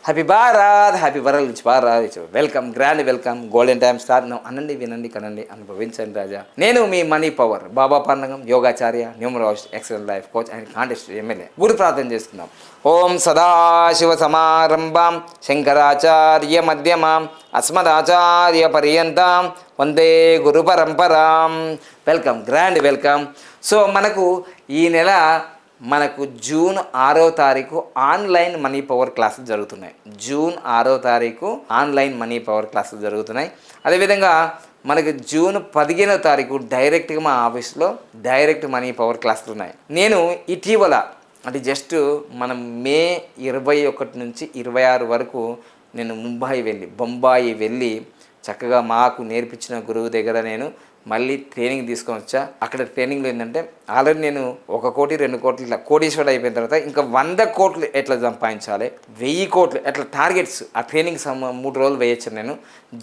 Happy Bharat, happy world Bharat. Welcome, grand welcome, golden time star. అనండి, వినండి, కనండి, అనుభవించండి రాజా. నేను మీ మనీ పవర్ బాబా పండగం, యోగాచార్య, numerologist, excellent life coach and contest MLA. గురు ప్రార్థన చేసుకుందాం. ఓం సదాశివ సమారంభాం శంకరాచార్య మధ్యమాం అస్మదాచార్య పర్యంతం వందే గురు పరంపరాం. Welcome, grand welcome. సో మనకు ఈ నెల జూన్ 6వ తారీఖు ఆన్లైన్ మనీ పవర్ క్లాసులు జరుగుతున్నాయి. జూన్ 6వ తారీఖు ఆన్లైన్ మనీ పవర్ క్లాసులు జరుగుతున్నాయి. అదేవిధంగా మనకు జూన్ 15వ తారీఖు డైరెక్ట్గా మా ఆఫీస్లో డైరెక్ట్ మనీ పవర్ క్లాసులు ఉన్నాయి. నేను ఇటీవల అంటే జస్ట్ మనం మే 21 నుంచి 26 వరకు నేను బొంబాయి వెళ్ళి చక్కగా మాకు నేర్పించిన గురువు దగ్గర నేను మళ్ళీ ట్రైనింగ్ తీసుకొని వచ్చా. అక్కడ ట్రైనింగ్లో ఏంటంటే ఆల్రెడీ నేను 1 కోటి 2 కోట్లు ఇట్లా కోటీశ్వరుడు అయిపోయిన తర్వాత ఇంకా 100 కోట్లు ఎట్లా సంపాదించాలి, 1000 కోట్లు ఎట్లా టార్గెట్స్ ఆ ట్రైనింగ్ 3 రోజులు వేయొచ్చాను నేను.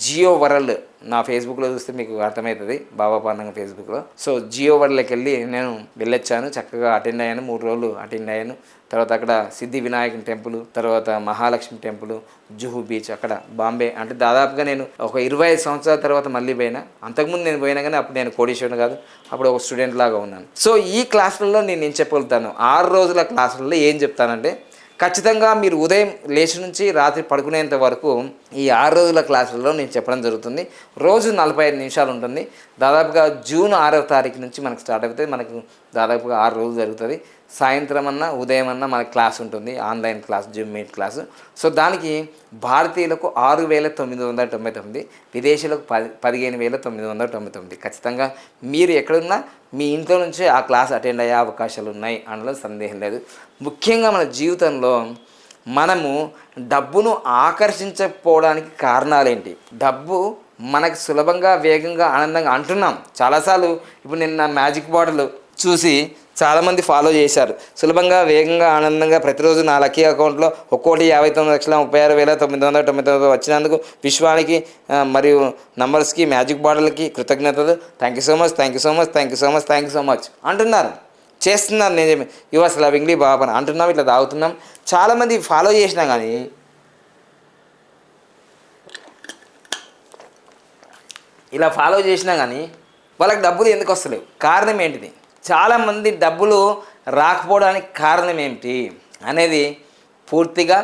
జియో వరల్డ్ నా ఫేస్బుక్లో చూస్తే మీకు అర్థమవుతుంది, బాబా పాండంగ ఫేస్బుక్లో. సో జియో వరల్డ్కి నేను వెళ్ళొచ్చాను, చక్కగా అటెండ్ అయ్యాను, 3 రోజులు అటెండ్ అయ్యాను. తర్వాత అక్కడ సిద్ధి వినాయకుని టెంపుల్, తర్వాత మహాలక్ష్మి టెంపుల్, జుహూ బీచ్, అక్కడ బాంబే. అంటే దాదాపుగా నేను ఒక 25 సంవత్సరాల తర్వాత మళ్ళీ పోయినా. అంతకుముందు నేను పోయినా కానీ అప్పుడు నేను కోటీశ్వరుని కాదు, అప్పుడు ఒక స్టూడెంట్ లాగా ఉన్నాను. సో ఈ క్లాసులలో నేను ఏం చెప్పగలుగుతాను, 6 రోజుల క్లాసులలో ఏం చెప్తానంటే ఖచ్చితంగా మీరు ఉదయం లేచి నుంచి రాత్రి పడుకునేంత వరకు ఈ 6 రోజుల క్లాసులలో నేను చెప్పడం జరుగుతుంది. రోజు 45 నిమిషాలు ఉంటుంది. దాదాపుగా జూన్ 6వ తారీఖు నుంచి మనకు స్టార్ట్ అవుతుంది. మనకు దాదాపుగా 6 రోజులు జరుగుతుంది. సాయంత్రం అన్నా ఉదయం అన్నా మనకు క్లాస్ ఉంటుంది, online class, Zoom meet class. So దానికి భారతీయులకు 6,999, విదేశీయులకు 15,999. ఖచ్చితంగా మీరు ఎక్కడున్నా మీ ఇంట్లో నుంచే ఆ క్లాస్ అటెండ్ అయ్యే అవకాశాలు ఉన్నాయి, అందులో సందేహం లేదు. ముఖ్యంగా మన జీవితంలో మనము డబ్బును ఆకర్షించకపోవడానికి కారణాలేంటి? డబ్బు మనకు సులభంగా, వేగంగా, ఆనందంగా అంటున్నాం చాలాసార్లు. ఇప్పుడు నేను నా మ్యాజిక్ బాటిల్ చూసి చాలామంది ఫాలో చేశారు. సులభంగా, వేగంగా, ఆనందంగా ప్రతిరోజు నా లక్కీ అకౌంట్లో 1,59,36,999 వచ్చినందుకు విశ్వానికి మరియు నంబర్స్కి, మ్యాజిక్ బాటిల్కి కృతజ్ఞతలు. Thank you so much, thank you so much, thank you so much, thank you so much అంటున్నారు, చేస్తున్నారు. నేను యువర్స్ లవింగ్లీ బాబా అంటున్నాం, ఇట్లా తాగుతున్నాం. చాలామంది ఫాలో చేసినా కానీ వాళ్ళకి డబ్బులు ఎందుకు వస్తలేవు? కారణం ఏంటిది? చాలామంది డబ్బులు రాకపోవడానికి కారణం ఏమిటి అనేది పూర్తిగా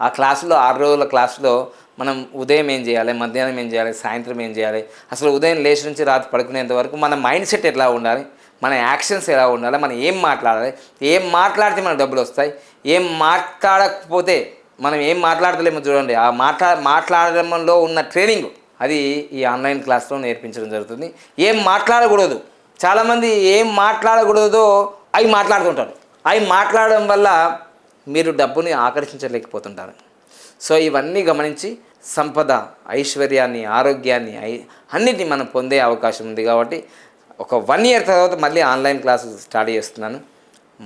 ఆ క్లాసులో 6 రోజుల క్లాసులో మనం ఉదయం ఏం చేయాలి, మధ్యాహ్నం ఏం చేయాలి, సాయంత్రం ఏం చేయాలి, అసలు ఉదయం లేచి నుంచి రాత్రి పడుకునేంత వరకు మన మైండ్ సెట్ ఎట్లా ఉండాలి, మన యాక్షన్స్ ఎలా ఉండాలి, మనం ఏం మాట్లాడాలి, ఏం మాట్లాడితే మనకు డబ్బులు వస్తాయి, ఏం మాట్లాడకపోతే మనం ఏం మాట్లాడతలేమో చూడండి. ఆ మాట్లాడడంలో ఉన్న ట్రైనింగ్ అది ఈ ఆన్లైన్ క్లాస్లో నేర్పించడం జరుగుతుంది. ఏం మాట్లాడకూడదు, చాలామంది ఏం మాట్లాడకూడదో అవి మాట్లాడుతుంటారు. అవి మాట్లాడడం వల్ల మీరు డబ్బుని ఆకర్షించలేకపోతుంటారు. సో ఇవన్నీ గమనించి సంపద, ఐశ్వర్యాన్ని, ఆరోగ్యాన్ని అన్నిటిని మనం పొందే అవకాశం ఉంది. కాబట్టి ఒక 1 ఇయర్ తర్వాత మళ్ళీ ఆన్లైన్ క్లాసు స్టార్ట్ చేస్తున్నాను,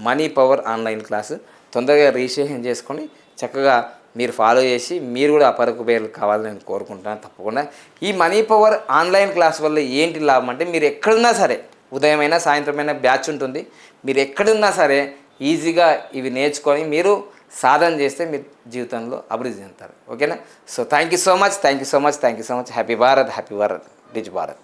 మనీ పవర్ ఆన్లైన్ క్లాసు. తొందరగా రిజిస్ట్రేషన్ చేసుకొని చక్కగా మీరు ఫాలో చేసి మీరు కూడా అపరకు పేర్లు కావాలని నేను కోరుకుంటున్నాను. తప్పకుండా ఈ మనీ పవర్ ఆన్లైన్ క్లాస్ వల్ల ఏంటి లాభం అంటే, మీరు ఎక్కడున్నా సరే, ఉదయమైనా సాయంత్రమైనా బ్యాచ్ ఉంటుంది, మీరు ఎక్కడున్నా సరే ఈజీగా ఇవి నేర్చుకొని మీరు సాధన చేస్తే మీరు జీవితంలో అభివృద్ధి చెందుతారు. ఓకేనా? So thank you so much, thank you so much, thank you so much. Happy Bharat, happy Bharat, rich Bharat.